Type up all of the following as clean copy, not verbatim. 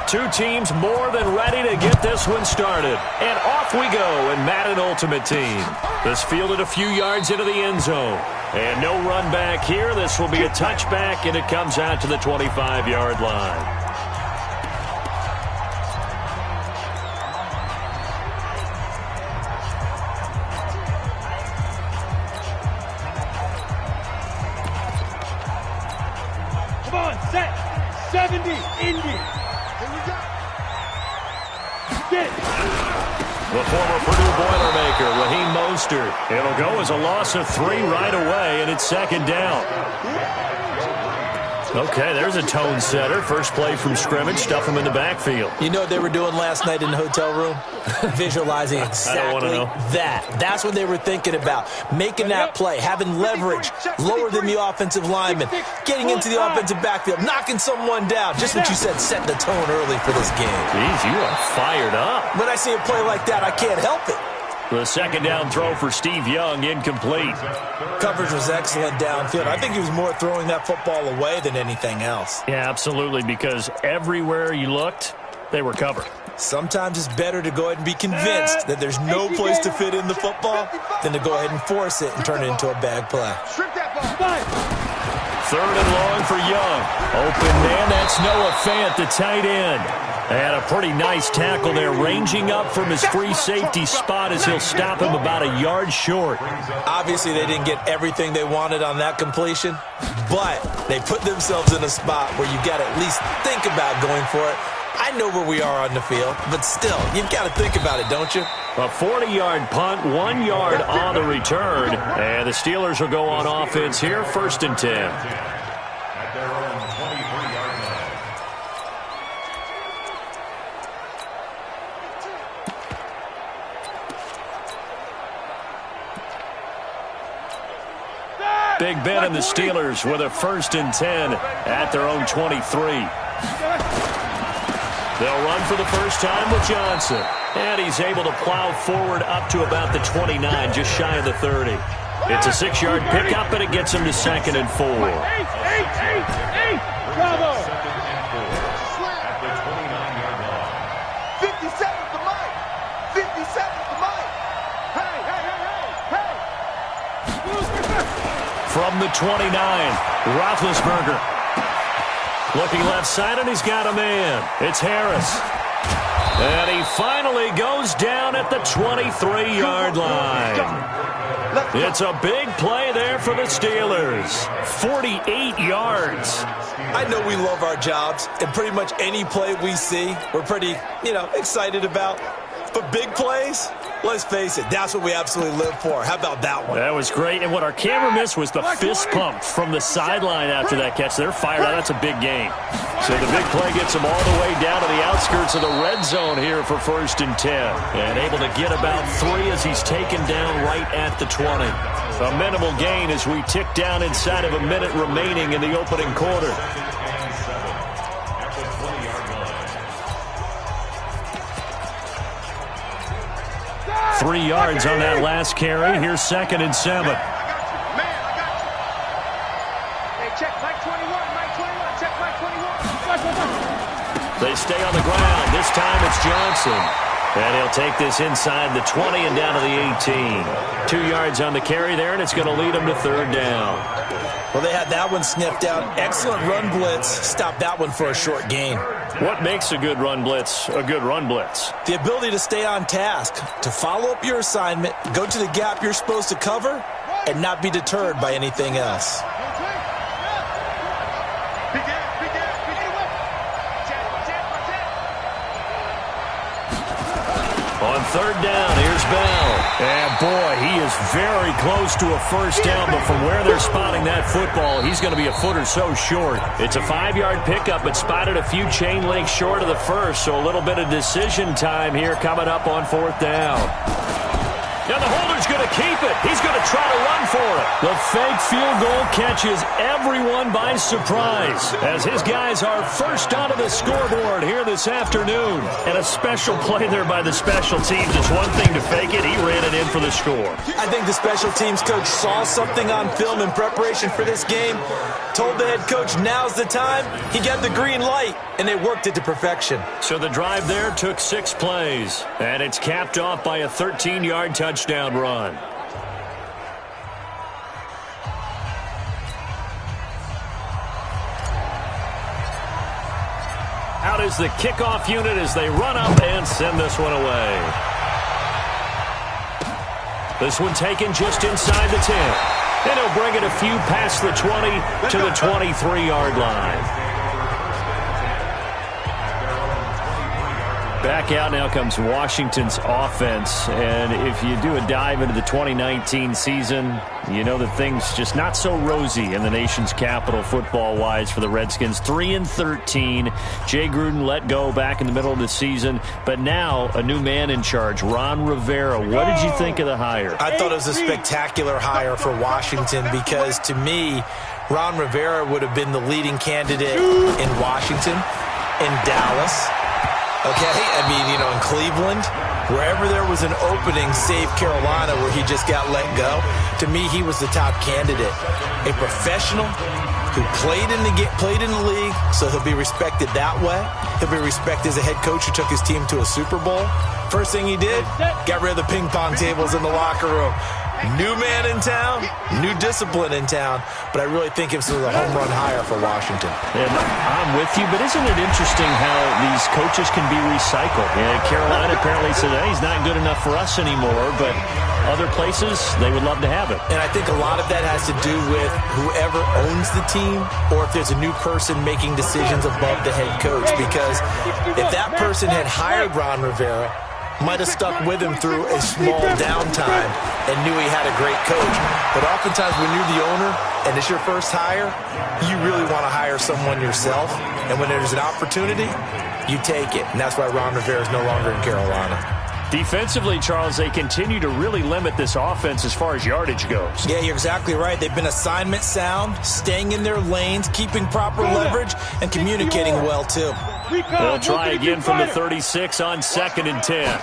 Two teams more than ready to get this one started. And off we go in Madden Ultimate Team. This fielded a few yards into the end zone. And no run back here. This will be a touchback, and it comes out to the 25-yard line. Come on, set. 70, Indy. Here we go. Get. The former Purdue Boilermaker, Raheem Mostert. It'll go as a loss of 3 right away, and it's second down. Okay, there's a tone setter. First play from scrimmage, stuff him in the backfield. You know what they were doing last night in the hotel room? Visualizing exactly that. That's what they were thinking about. Making that play, having leverage, lower than the offensive lineman, getting into the offensive backfield, knocking someone down. Just what you said, setting the tone early for this game. Jeez, you are fired up. When I see a play like that, I can't help it. The second down throw for Steve Young, incomplete. Coverage was excellent downfield. I think he was more throwing that football away than anything else. Yeah, absolutely, because everywhere you looked, they were covered. Sometimes it's better to go ahead and be convinced that there's no place to fit in the football than to go ahead and force it and turn it into a bad play. Third and long for Young. Open man, that's Noah Fant, the tight end. And a pretty nice tackle there, ranging up from his free safety spot as he'll stop him about a yard short. Obviously, they didn't get everything they wanted on that completion, but they put themselves in a spot where you got to at least think about going for it. I know where we are on the field, but still, you've got to think about it, don't you? A 40-yard punt, 1 yard on the return, and the Steelers will go on offense here, 1st and 10. Big Ben and the Steelers with a 1st and 10 at their own 23. They'll run for the first time with Johnson. And he's able to plow forward up to about the 29, just shy of the 30. It's a 6-yard pickup, and it gets him to 2nd and 4. Bravo. 57 to Mike. 57 to Mike. Hey, hey, hey, hey, hey. From the 29, Roethlisberger. Looking left side, and he's got a man. It's Harris. And he finally goes down at the 23-yard line. It's a big play there for the Steelers. 48 yards. I know we love our jobs, and pretty much any play we see, we're pretty, excited about. But big plays, let's face it, that's what we absolutely live for. How about that one? That was great. And what our camera missed was the fist pump from the sideline after that catch. They're fired out. That's a big game. So the big play gets them all the way down to the outskirts of the red zone here for 1st and 10. And able to get about 3 as he's taken down right at the 20. A minimal gain as we tick down inside of a minute remaining in the opening quarter. 3 yards on that last carry. Here's 2nd and 7. Hey, check Mike 21, Mike 21, check Mike 21. They stay on the ground. This time it's Johnson. And he'll take this inside the 20 and down to the 18. 2 yards on the carry there, and it's going to lead him to 3rd down. Well, they had that one sniffed out. Excellent run blitz. Stop that one for a short gain. What makes a good run blitz a good run blitz? The ability to stay on task, to follow up your assignment, go to the gap you're supposed to cover, and not be deterred by anything else. On 3rd down, here's Bell. And boy, he is very close to a first down, but from where they're spotting that football, he's going to be a foot or so short. It's a 5-yard pickup, but spotted a few chain links short of the first, so a little bit of decision time here coming up on 4th down. And the holder's going to keep it. He's going to try to run for it. The fake field goal catches everyone by surprise as his guys are first onto the scoreboard here this afternoon. And a special play there by the special teams. It's one thing to fake it. He ran it in for the score. I think the special teams coach saw something on film in preparation for this game, told the head coach now's the time. He got the green light, and they worked it to perfection. So the drive there took 6 plays, and it's capped off by a 13-yard touchdown run. Out is the kickoff unit as they run up and send this one away. This one taken just inside the 10. And he'll bring it a few past the 20 to the 23-yard line. Back out now comes Washington's offense. And if you do a dive into the 2019 season, you know that things just not so rosy in the nation's capital football-wise for the Redskins. 3-13. Jay Gruden let go back in the middle of the season. But now a new man in charge, Ron Rivera. What did you think of the hire? I thought it was a spectacular hire for Washington because, to me, Ron Rivera would have been the leading candidate in Washington, in Dallas. Okay, I mean, you know, in Cleveland, wherever there was an opening, save Carolina, where he just got let go, to me, he was the top candidate. A professional who played in the league, so he'll be respected that way. He'll be respected as a head coach who took his team to a Super Bowl. First thing he did, got rid of the ping pong tables in the locker room. New man in town, new discipline in town, but I really think it's a home run hire for Washington. And I'm with you, but isn't it interesting how these coaches can be recycled? Carolina apparently said, hey, he's not good enough for us anymore, but other places, they would love to have it. And I think a lot of that has to do with whoever owns the team or if there's a new person making decisions above the head coach, because if that person had hired Ron Rivera, might have stuck with him through a small downtime and knew he had a great coach. But oftentimes when you're the owner and it's your first hire, you really want to hire someone yourself. And when there's an opportunity, you take it. And that's why Ron Rivera is no longer in Carolina. Defensively, Charles, they continue to really limit this offense as far as yardage goes. Yeah, you're exactly right. They've been assignment sound, staying in their lanes, keeping proper leverage, and communicating well, too. They'll try again from the 36 on 2nd and 10. Now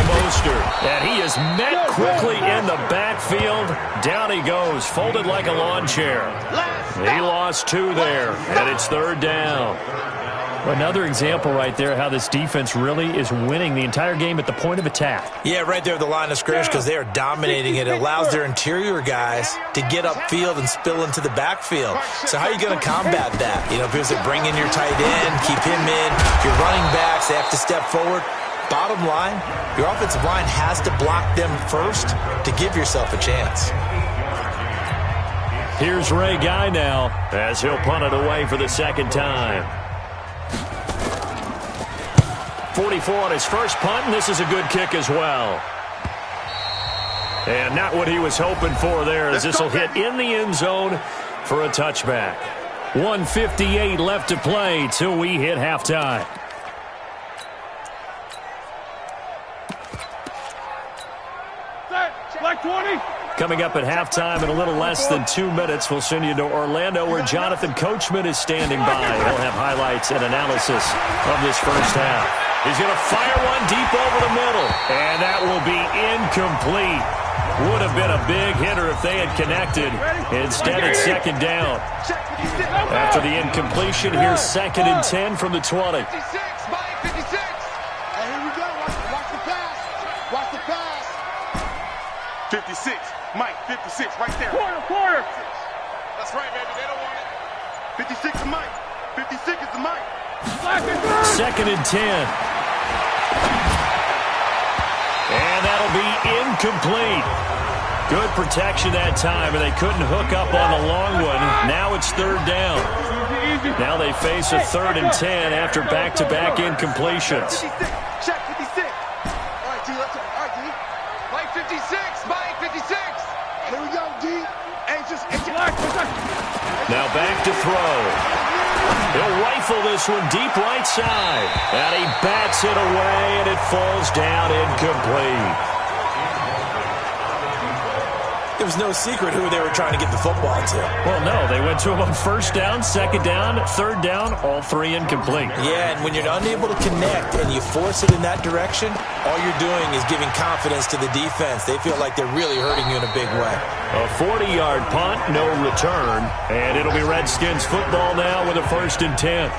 Mostert, and he is met quickly in the backfield. Down he goes, folded like a lawn chair. He lost 2 there, and it's 3rd down. Another example right there how this defense really is winning the entire game at the point of attack. Yeah, right there at the line of scrimmage because they are dominating it. It allows their interior guys to get upfield and spill into the backfield. So how are you going to combat that? You know, because they bring in your tight end, keep him in. Your running backs, they have to step forward. Bottom line, your offensive line has to block them first to give yourself a chance. Here's Ray Guy now as he'll punt it away for the 2nd time. 44 on his first punt, and this is a good kick as well. And not what he was hoping for there, as this will hit in the end zone for a touchback. 1:58 left to play till we hit halftime. Black 20. Coming up at halftime in a little less than 2 minutes, we'll send you to Orlando where Jonathan Coachman is standing by. He'll have highlights and analysis of this first half. He's going to fire one deep over the middle, and that will be incomplete. Would have been a big hitter if they had connected. Instead, it's 2nd down. After the incompletion, here's 2nd and 10 from the 20. 56, Mike, 56. And here we go. Watch the pass. Watch the pass. 56, Mike, 56, right there. Quarter. That's right, baby. They don't want it. 56 is Mike. 56 is the Mike. 2nd and 10. And that'll be incomplete. Good protection that time, and they couldn't hook up on the long one. Now it's 3rd down. Now they face a 3rd and 10 after back-to-back incompletions. Check 56. All right, D. All right, D. Mike 56. Mike 56. Here we go, D. Anxious. Now back to throw. He'll rifle this this one deep right side. And he bats it away, and it falls down incomplete. There was no secret who they were trying to get the football to. Well, no. They went to him on first down, second down, third down, all three incomplete. Yeah, and when you're unable to connect and you force it in that direction, all you're doing is giving confidence to the defense. They feel like they're really hurting you in a big way. A 40-yard punt, no return. And it'll be Redskins football now with a 1st and 10.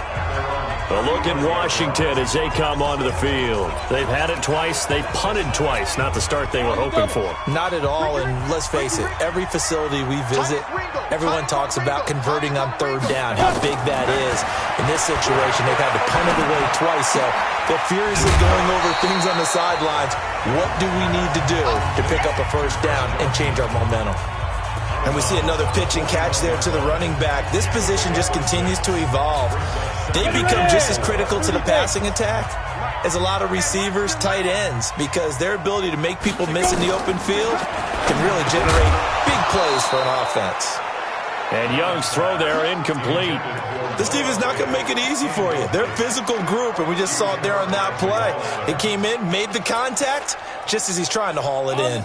A look at Washington as they come onto the field. They've had it twice. They've punted twice. Not the start they were hoping for. Not at all, and let's face it, every facility we visit, everyone talks about converting on third down, how big that is. In this situation, they've had to punt it away twice, so they're furiously going over things on the sidelines. What do we need to do to pick up a first down and change our momentum? And we see another pitch and catch there to the running back. This position just continues to evolve. They become just as critical to the passing attack as a lot of receivers, tight ends, because their ability to make people miss in the open field can really generate big plays for an offense. And Young's throw there incomplete. This defense is not going to make it easy for you. They're a physical group, and we just saw it there on that play. It came in, made the contact, just as he's trying to haul it in.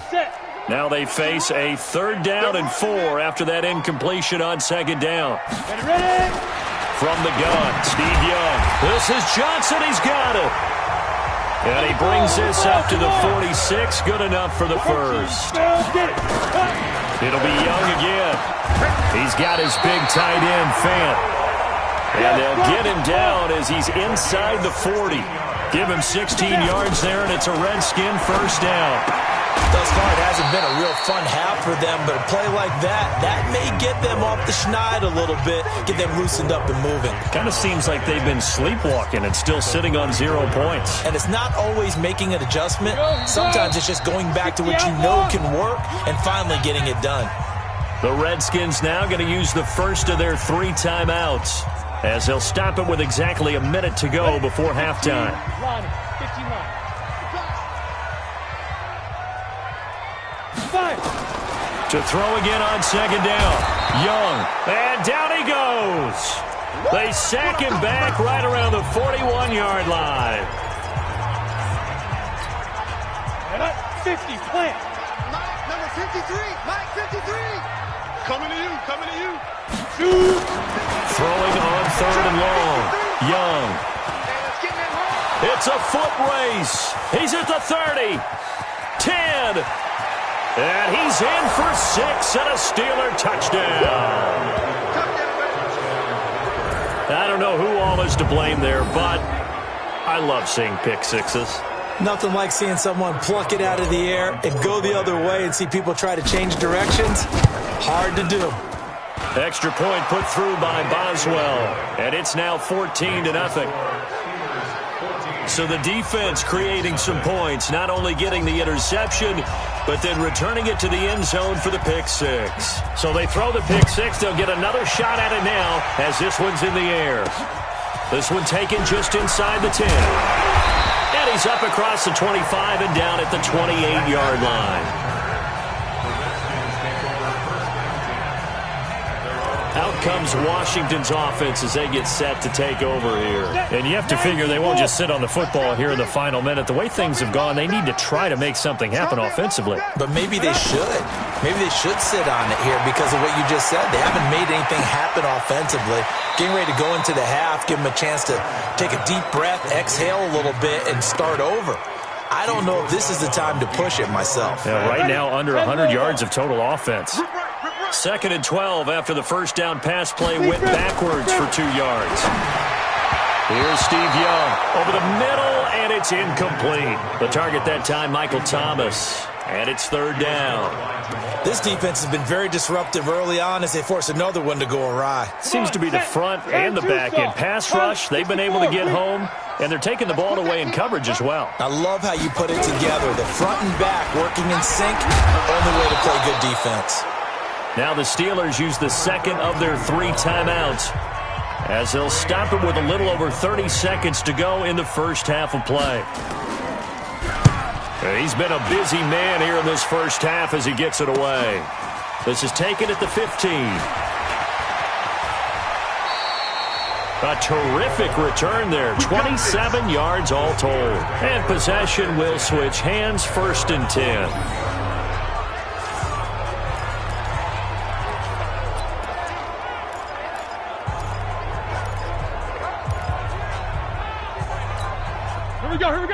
Now they face a 3rd down and 4 after that incompletion on 2nd down. From the gun, Steve Young. This is Johnson. He's got it. And he brings this up to the 46. Good enough for the first. It'll be Young again. He's got his big tight end, Fant. And they'll get him down as he's inside the 40. Give him 16 yards there, and it's a Redskin 1st down. Thus far, it hasn't been a real fun half for them, but a play like that may get them off the schneid a little bit, get them loosened up and moving. Kind of seems like they've been sleepwalking and still sitting on 0 points. And it's not always making an adjustment. Sometimes it's just going back to what you know can work and finally getting it done. The Redskins now going to use the first of their 3 timeouts as they'll stop it with exactly a minute to go before halftime. To throw again on 2nd down. Young. And down he goes. They sack him back right around the 41-yard line. 50, plant. Mike, number 53. Mike, 53. Coming to you, coming to you. Throwing on 3rd and long. Young. It's a foot race. He's at the 30. 10. And he's in for 6 and a Steeler touchdown. I don't know who all is to blame there, but I love seeing pick sixes. Nothing like seeing someone pluck it out of the air and go the other way and see people try to change directions. Hard to do. Extra point put through by Boswell, and it's now 14-0. So the defense creating some points, not only getting the interception, but then returning it to the end zone for the pick six. So they throw the pick six. They'll get another shot at it now as this one's in the air. This one taken just inside the 10. And he's up across the 25 and down at the 28-yard line. Out comes Washington's offense as they get set to take over here. And you have to figure they won't just sit on the football here in the final minute. The way things have gone, they need to try to make something happen offensively. But maybe they should. Maybe they should sit on it here because of what you just said. They haven't made anything happen offensively. Getting ready to go into the half, give them a chance to take a deep breath, exhale a little bit, and start over. I don't know if this is the time to push it myself. Yeah, right now under 100 yards of total offense. 2nd and 12 after the first down pass play went backwards for 2 yards. Here's Steve Young over the middle, and it's incomplete. The target that time, Michael Thomas, and it's 3rd down. This defense has been very disruptive early on as they force another one to go awry. Seems to be the front and the back end. Pass rush, they've been able to get home, and they're taking the ball away in coverage as well. I love how you put it together. The front and back working in sync, only way to play good defense. Now the Steelers use the second of their 3 timeouts as they'll stop it with a little over 30 seconds to go in the first half of play. He's been a busy man here in this first half as he gets it away. This is taken at the 15. A terrific return there. 27 yards all told. And possession will switch hands, 1st and 10.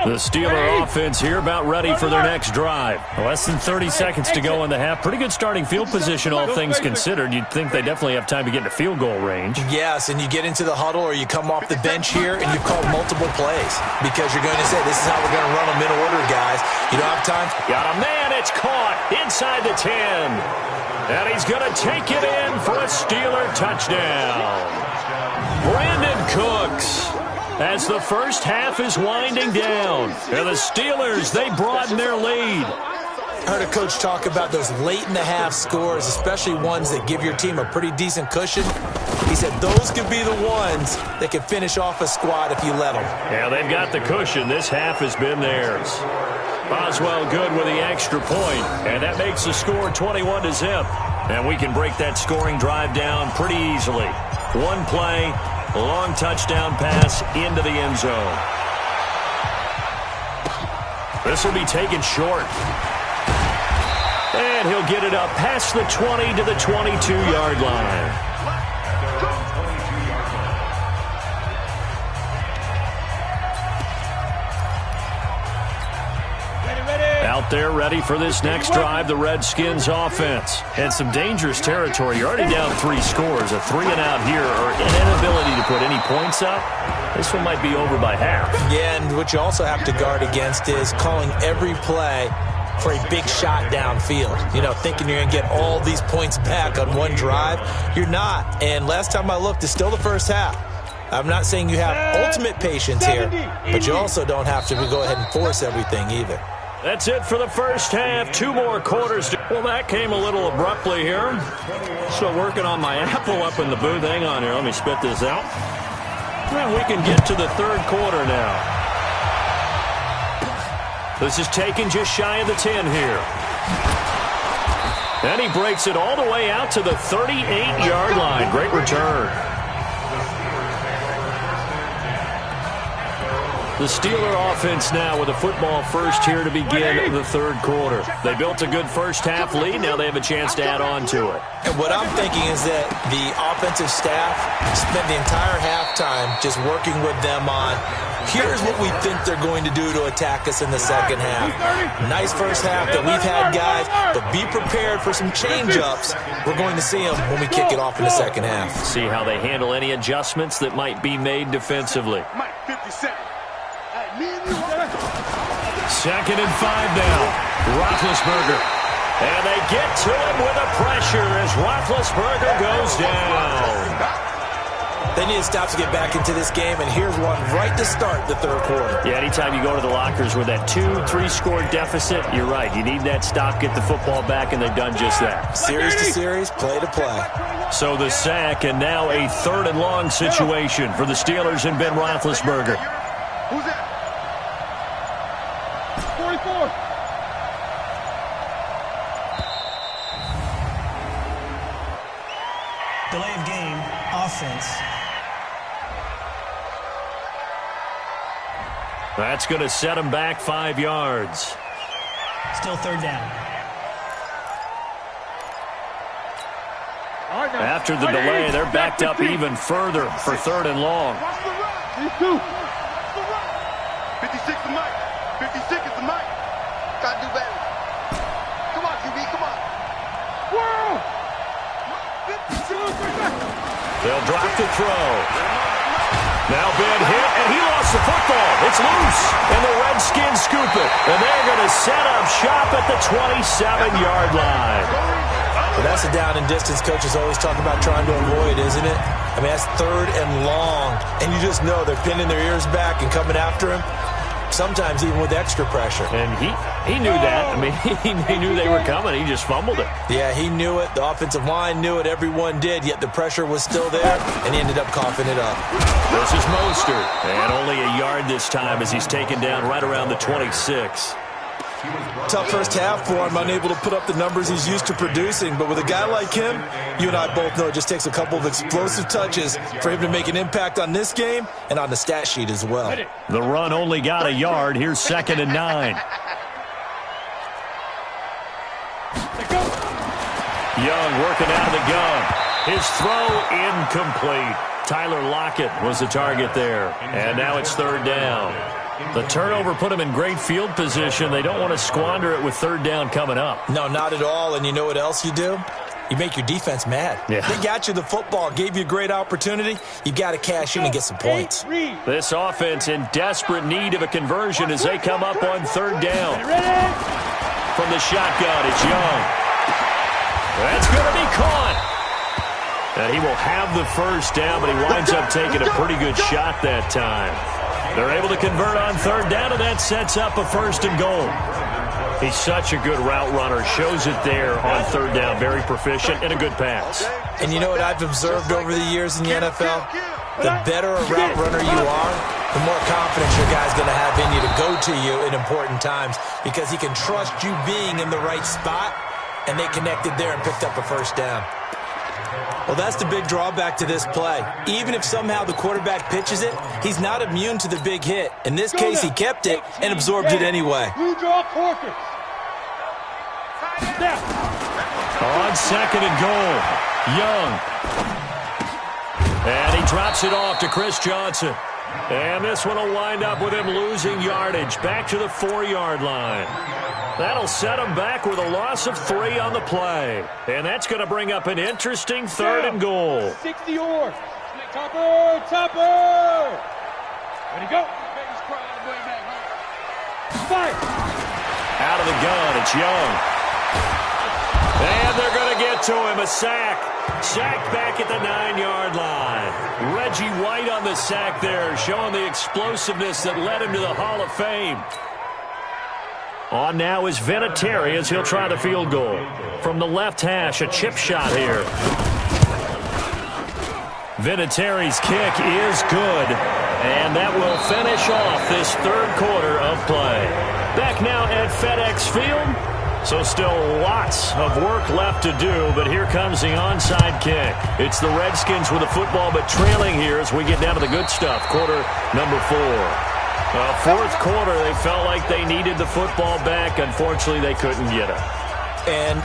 The Steeler offense here about ready for their next drive. Less than 30 seconds to go in the half. Pretty good starting field position, all things considered. You'd think they definitely have time to get into field goal range. Yes, and you get into the huddle or you come off the bench here and you call multiple plays because you're going to say, this is how we're going to run them in order, guys. You don't have time. Got a man. It's caught inside the 10. And he's going to take it in for a Steeler touchdown. Brandon Cooks. As the first half is winding down. And the Steelers, they broaden their lead. I heard a coach talk about those late-in-the-half scores, especially ones that give your team a pretty decent cushion. He said those could be the ones that could finish off a squad if you let them. Yeah, they've got the cushion. This half has been theirs. Boswell good with the extra point, and that makes the score 21-0. And we can break that scoring drive down pretty easily. One play. Long touchdown pass into the end zone. This will be taken short. And he'll get it up past the 20 to the 22-yard line. Out there ready for this next drive, the Redskins offense. And some dangerous territory. You're already down 3 scores. A 3-and-out here or an inability to put any points up. This one might be over by half. Yeah, and what you also have to guard against is calling every play for a big shot downfield. You know, thinking you're going to get all these points back on one drive. You're not. And last time I looked, it's still the first half. I'm not saying you have ultimate patience here, but you also don't have to go ahead and force everything either. That's it for the first half. 2 more quarters. Well, that came a little abruptly here. Still working on my apple up in the booth. Hang on here. Let me spit this out. Well, we can get to the 3rd quarter now. This is taken just shy of the 10 here. And he breaks it all the way out to the 38-yard line. Great return. The Steeler offense now with a football first here to begin the 3rd quarter. They built a good first half lead. Now they have a chance to add on to it. And what I'm thinking is that the offensive staff spent the entire halftime just working with them on, here's what we think they're going to do to attack us in the second half. Nice first half that we've had, guys, but be prepared for some change-ups. We're going to see them when we kick it off in the second half. See how they handle any adjustments that might be made defensively. 2nd and 5 now. Roethlisberger. And they get to him with a pressure as Roethlisberger goes down. They need to stop to get back into this game, and here's one right to start the 3rd quarter. Yeah, anytime you go to the lockers with that 2-3 score deficit, you're right. You need that stop, get the football back, and they've done just that. Series to series, play to play. So the sack, and now a 3rd and long situation for the Steelers and Ben Roethlisberger. Who's that? 44. Delay of game, offense. That's going to set him back 5 yards. Still 3rd down. After the delay, they're backed up even further for 3rd and long. 56 to Mike. 56 is the Mike. Gotta do better. Come on, QB, come on. Whoa! They'll drop to throw. Now Ben hit, and he lost the football. It's loose, and the Redskins scoop it. And they're going to set up shop at the 27-yard line. Well, that's the down and distance coaches always talk about trying to avoid, isn't it? I mean, that's 3rd and long, and you just know they're pinning their ears back and coming after him, sometimes even with extra pressure. And he knew that. I mean, he knew they were coming. He just fumbled it. Yeah, he knew it. The offensive line knew it. Everyone did, yet the pressure was still there, and he ended up coughing it up. This is Mostert, and only a yard this time as he's taken down right around the 26. Tough first half for him, unable to put up the numbers he's used to producing. But with a guy like him, you and I both know it just takes a couple of explosive touches for him to make an impact on this game and on the stat sheet as well. The run only got a yard. Here's 2nd and 9. Young working out of the gun. His throw incomplete. Tyler Lockett was the target there. And now it's 3rd down. The turnover put him in great field position. They don't want to squander it with 3rd down coming up. No, not at all. And you know what else you do? You make your defense mad. Yeah. They got you the football, gave you a great opportunity. You got to cash in and get some points. This offense in desperate need of a conversion as they come up on 3rd down. From the shotgun, it's Young. That's going to be caught. And he will have the 1st down, but he winds up taking a pretty good shot that time. They're able to convert on 3rd down, and that sets up a 1st and goal. He's such a good route runner. Shows it there on 3rd down. Very proficient and a good pass. And you know what I've observed over the years in the NFL? The better a route runner you are, the more confidence your guy's going to have in you to go to you in important times because he can trust you being in the right spot, and they connected there and picked up a 1st down. Well, that's the big drawback to this play. Even if somehow the quarterback pitches it, he's not immune to the big hit. In this case, he kept it and absorbed it anyway. On 2nd and goal, Young. And he drops it off to Chris Johnson. And this one will wind up with him losing yardage back to the 4-yard line. That'll set him back with a loss of 3 on the play. And that's going to bring up an interesting 3rd and goal. 60 or Topper. Ready to go. Fire. Out of the gun, it's Young. And they're going to get to him, a sack. Sacked back at the 9-yard line. Reggie White on the sack there, showing the explosiveness that led him to the Hall of Fame. On now is Vinatieri as he'll try the field goal. From the left hash, a chip shot here. Vinatieri's kick is good. And that will finish off this 3rd quarter of play. Back now at FedEx Field. So still lots of work left to do, but here comes the onside kick. It's the Redskins with the football, but trailing here as we get down to the good stuff. Quarter number 4. 4th quarter, they felt like they needed the football back. Unfortunately, they couldn't get it. And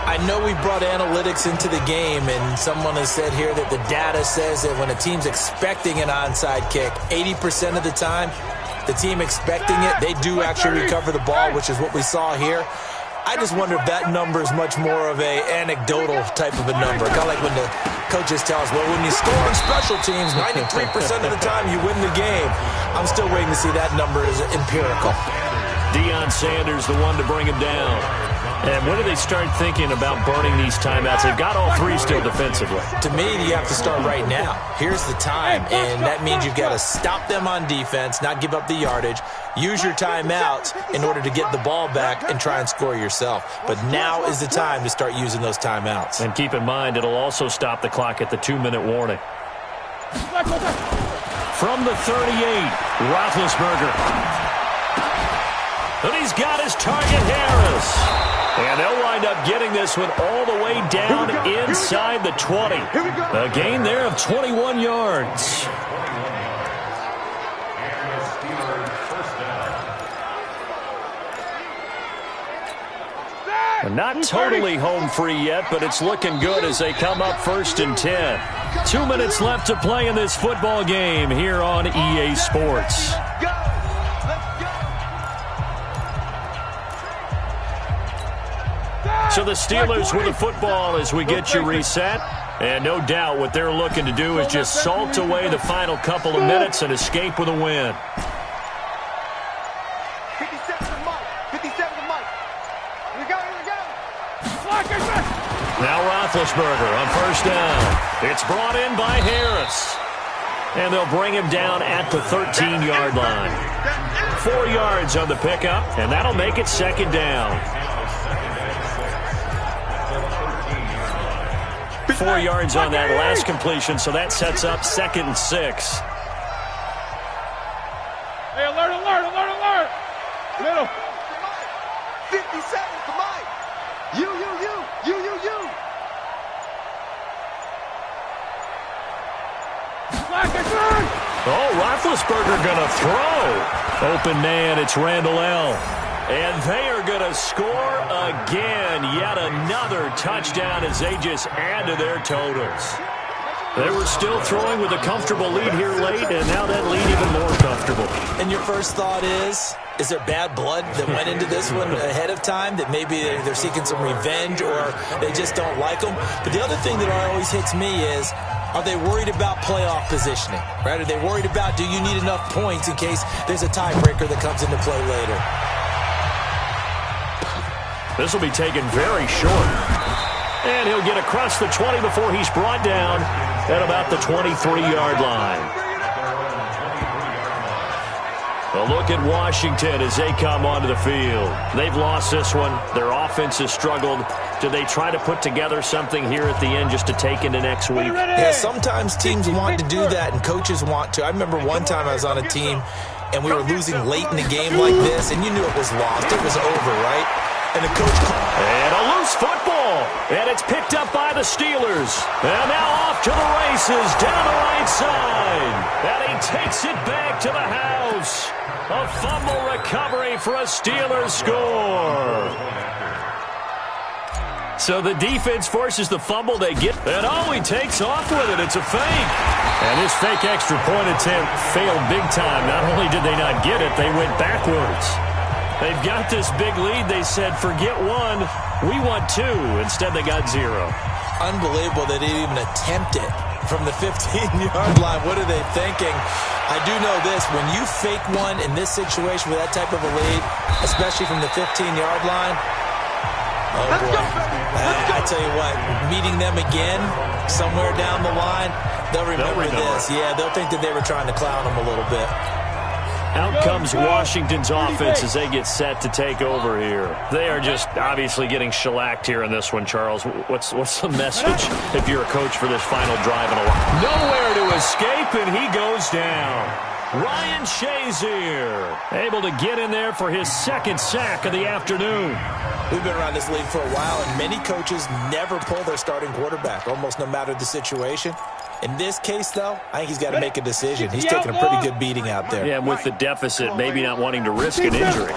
I know we brought analytics into the game, and someone has said here that the data says that when a team's expecting an onside kick, 80% of the time, the team expecting it, they do actually recover the ball, which is what we saw here. I just wonder if that number is much more of a anecdotal type of a number. Kind of like when the coaches tell us, well, when you score on special teams, 93% of the time you win the game. I'm still waiting to see that number is empirical. Deion Sanders, the one to bring him down. And when do they start thinking about burning these timeouts? They've got all 3 still defensively. To me, you have to start right now. Here's the time, and that means you've got to stop them on defense, not give up the yardage, use your timeouts in order to get the ball back and try and score yourself. But now is the time to start using those timeouts. And keep in mind, it'll also stop the clock at the 2-minute warning. From the 38, Roethlisberger. And he's got his target, Harris. And they'll wind up getting this one all the way down inside the 20. A gain there of 21 yards. Not totally home free yet, but it's looking good as they come up 1st and 10. 2 minutes left to play in this football game here on EA Sports. So the Steelers with the football as we get you reset. And no doubt what they're looking to do is just salt away the final couple of minutes and escape with a win. 57 to Mike. 57 to Mike. Here we go, here we go. Now Roethlisberger on 1st down. It's brought in by Harris. And they'll bring him down at the 13-yard line. 4 yards on the pickup, and that'll make it 2nd down. 4 yards on that last completion, so that sets up 2nd and 6. Hey, alert, alert, alert, alert. Middle. Roethlisberger going to throw. Open man, it's Randall L. And they are going to score again. Yet another touchdown as they just add to their totals. They were still throwing with a comfortable lead here late, and now that lead even more comfortable. And your first thought is there bad blood that went into this one ahead of time, that maybe they're seeking some revenge or they just don't like them? But the other thing that always hits me is, are they worried about playoff positioning? Right? Are they worried about, do you need enough points in case there's a tiebreaker that comes into play later? This will be taken very short. And he'll get across the 20 before he's brought down at about the 23-yard line. A look at Washington as they come onto the field. They've lost this one. Their offense has struggled. Do they try to put together something here at the end just to take into next week? Yeah, sometimes teams want to do that and coaches want to. I remember one time I was on a team and we were losing late in a game like this, and you knew it was lost. It was over, right? And the coach called. And a loose football. And it's picked up by the Steelers. And now off to the races down the right side. And he takes it back to the house. A fumble recovery for a Steelers score. So the defense forces the fumble they get. And oh, he takes off with it. It's a fake. And this fake extra point attempt failed big time. Not only did they not get it, they went backwards. They've got this big lead. They said, forget one, we want two. Instead, they got zero. Unbelievable they didn't even attempt it from the 15-yard line. What are they thinking? I do know this. When you fake one in this situation with that type of a lead, especially from the 15-yard line, oh, boy. I tell you what, meeting them again somewhere down the line, they'll remember this. Yeah, they'll think that they were trying to clown them a little bit. Out comes Washington's offense as they get set to take over here. They are just obviously getting shellacked here in this one, Charles. What's the message if you're a coach for this final drive? Nowhere to escape, and he goes down. Ryan Shazier able to get in there for his second sack of the afternoon. We've been around this league for a while, and many coaches never pull their starting quarterback, almost no matter the situation. In this case, though, I think he's got to make a decision. He's taking a pretty good beating out there. Yeah, with the deficit, maybe not wanting to risk an injury.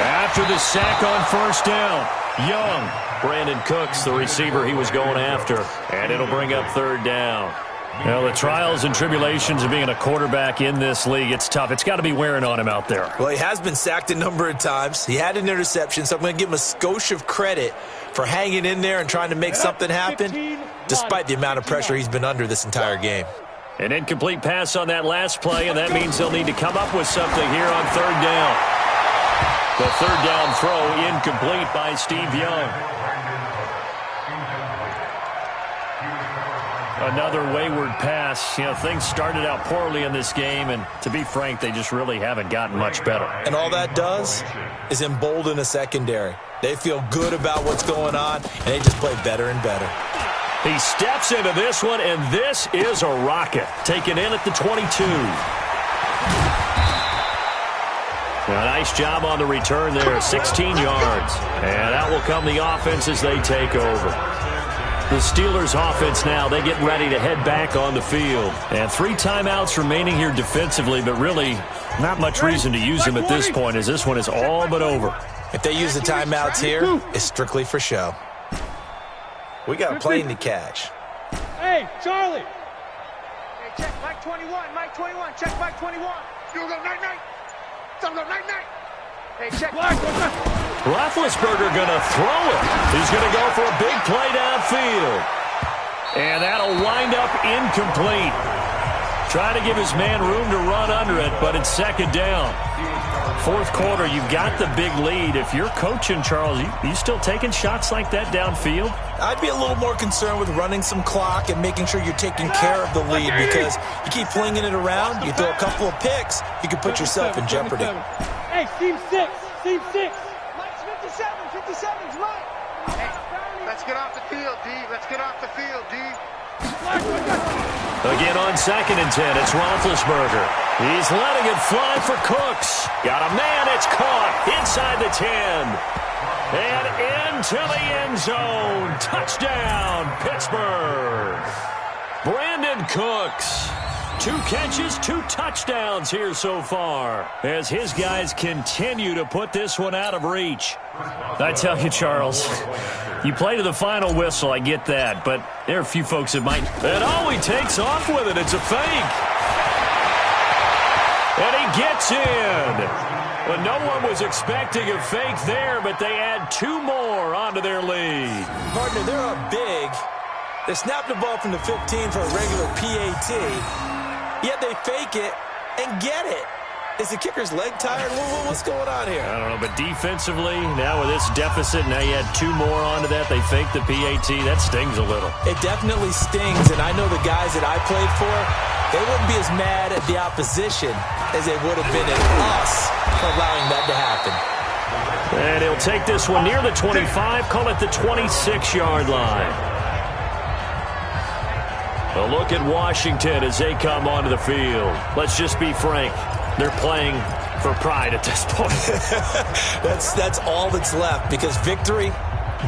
After the sack on first down, Young. Brandon Cooks, the receiver he was going after. And it'll bring up third down. Well, the trials and tribulations of being a quarterback in this league, it's tough. It's got to be wearing on him out there. Well, he has been sacked a number of times. He had an interception, so I'm going to give him a skosh of credit for hanging in there and trying to make something happen, despite the amount of pressure he's been under this entire game. An incomplete pass on that last play, and that means they'll need to come up with something here on third down. The third down throw incomplete by Steve Young. Another wayward pass. You know, things started out poorly in this game, and to be frank, they just really haven't gotten much better. And all that does is embolden a secondary. They feel good about what's going on, and they just play better and better. He steps into this one, and this is a rocket. Taken in at the 22. A nice job on the return there, 16 yards. And out will come the offense as they take over. The Steelers offense now, they get ready to head back on the field. And 3 timeouts remaining here defensively, but really not much reason to use them at this point as this one is all but over. If they use the timeouts here, it's strictly for show. We got a plane to catch. Hey, Charlie. Hey, check Mike 21, Mike 21, check Mike 21. You go night-night. Don't go night-night. Hey, check Mike. Roethlisberger going to throw it. He's going to go for a big play downfield. And that'll wind up incomplete. Trying to give his man room to run under it, but it's second down. Fourth quarter, you've got the big lead. If you're coaching, Charles, you still taking shots like that downfield? I'd be a little more concerned with running some clock and making sure you're taking care of the lead, because you keep flinging it around, you throw a couple of picks, you can put yourself in jeopardy. Hey, team 6, team 6. Mike's 57, 57's Mike. Hey, let's get off the field, D. Let's get off the field, D. Again on 2nd and 10, it's Roethlisberger. He's letting it fly for Cooks. Got a man, it's caught inside the 10. And into the end zone. Touchdown, Pittsburgh. Brandon Cooks. 2 catches, 2 touchdowns here so far as his guys continue to put this one out of reach. I tell you, Charles, you play to the final whistle, I get that, but there are a few folks that might. And he takes off with it. It's a fake. And he gets in. Well, no one was expecting a fake there, but they add 2 more onto their lead. Partner, they're up big. They snap the ball from the 15 for a regular PAT, yet they fake it and get it. Is the kicker's leg tired? What's going on here? I don't know, but defensively, now with this deficit, now you add 2 more onto that. They fake the PAT. That stings a little. It definitely stings, and I know the guys that I played for, they wouldn't be as mad at the opposition as they would have been at us for allowing that to happen. And he'll take this one near the 25, call it the 26-yard line. A look at Washington as they come onto the field. Let's just be frank. They're playing for pride at this point. That's all that's left, because victory,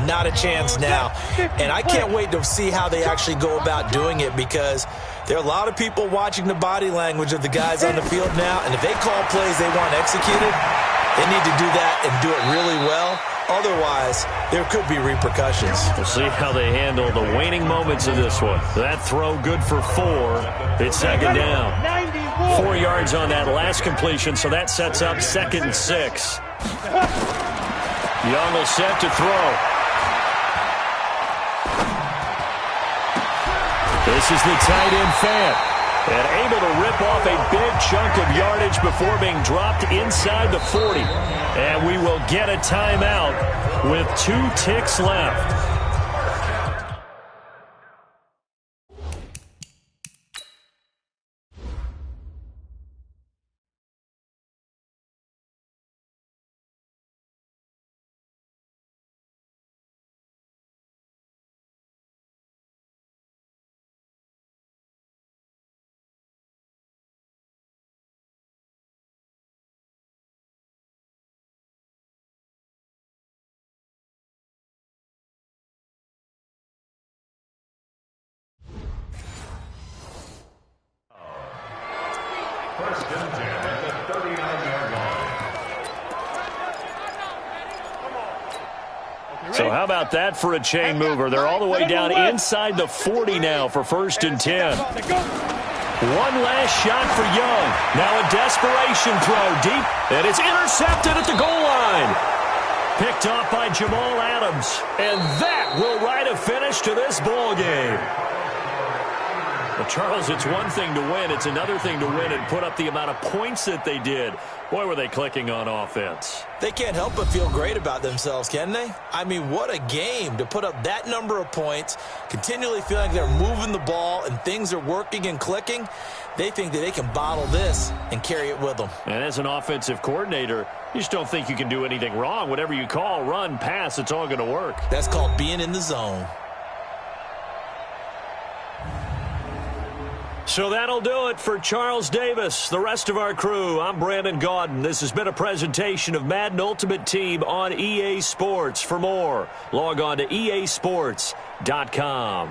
not a chance now. And I can't wait to see how they actually go about doing it, because there are a lot of people watching the body language of the guys on the field now, and if they call plays they want executed, they need to do that and do it really well. Otherwise, there could be repercussions. We'll see how they handle the waning moments of this one. That throw good for 4. It's second down. 4 yards on that last completion, so that sets up 2nd and 6. Young will set to throw. This is the tight end Fant. And able to rip off a big chunk of yardage before being dropped inside the 40. And we will get a timeout with 2 ticks left. So how about that for a chain mover? They're all the way down inside the 40 now for 1st and 10. One last shot for Young. Now a desperation throw deep, and it's intercepted at the goal line. Picked off by Jamal Adams. And that will write a finish to this ball game. Well, Charles, it's one thing to win. It's another thing to win and put up the amount of points that they did. Boy, were they clicking on offense. They can't help but feel great about themselves, can they? I mean, what a game to put up that number of points, continually feeling like they're moving the ball and things are working and clicking. They think that they can bottle this and carry it with them. And as an offensive coordinator, you just don't think you can do anything wrong. Whatever you call, run, pass, it's all going to work. That's called being in the zone. So that'll do it for Charles Davis, the rest of our crew. I'm Brandon Gaudin. This has been a presentation of Madden Ultimate Team on EA Sports. For more, log on to easports.com.